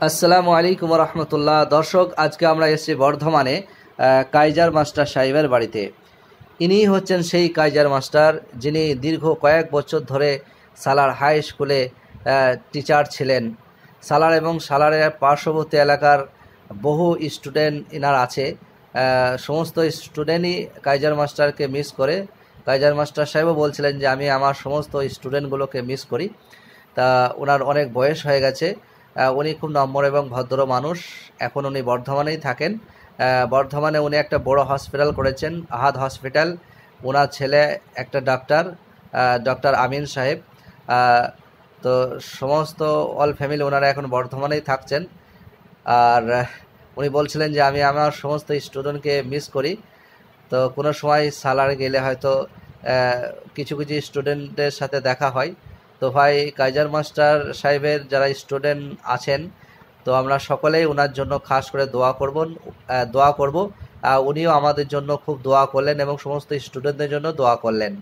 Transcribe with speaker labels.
Speaker 1: আসসালামু আলাইকুম রহমতুল্লাহ। দর্শক, আজকে আমরা এসেছি বর্ধমানে কাইজার মাস্টার সাহেবের বাড়িতে। ইনি হচ্ছেন সেই কাইজার মাস্টার যিনি দীর্ঘ কয়েক বছর ধরে সালার হাই স্কুলে টিচার ছিলেন। সালার এবং সালারের পার্শ্ববর্তী এলাকার বহু স্টুডেন্ট ইনার আছে। সমস্ত স্টুডেন্টই কাইজার মাস্টারকে মিস করে। কাইজার মাস্টার সাহেবও বলছিলেন যে আমি আমার সমস্ত স্টুডেন্টগুলোকে মিস করি। তা ওনার অনেক বয়স হয়ে গেছে। উনি খুব নম্র এবং ভদ্র মানুষ। এখন উনি বর্ধমানেই থাকেন। বর্ধমানে উনি একটা বড় হসপিটাল করেছেন, আহাদ হসপিটাল। ওনার ছেলে একটা ডাক্তার, ডক্টর আমিন সাহেব। তো সমস্ত অল ফ্যামিলি ওনারা এখন বর্ধমানেই থাকছেন। আর উনি বলছিলেন যে আমি আমার সমস্ত স্টুডেন্টকে মিস করি। তো কোনো সময় সালার গেলে হয়তো কিছু কিছু স্টুডেন্টের সাথে দেখা হয়। তো ভাই, কাইজার মাস্টার সাহেবের যারা স্টুডেন্ট আছেন, তো আমরা সকলেই ওনার জন্য খাস করে দোয়া করব। উনিও আমাদের জন্য খুব দোয়া করলেন এবং সমস্ত স্টুডেন্টদের জন্য দোয়া করলেন।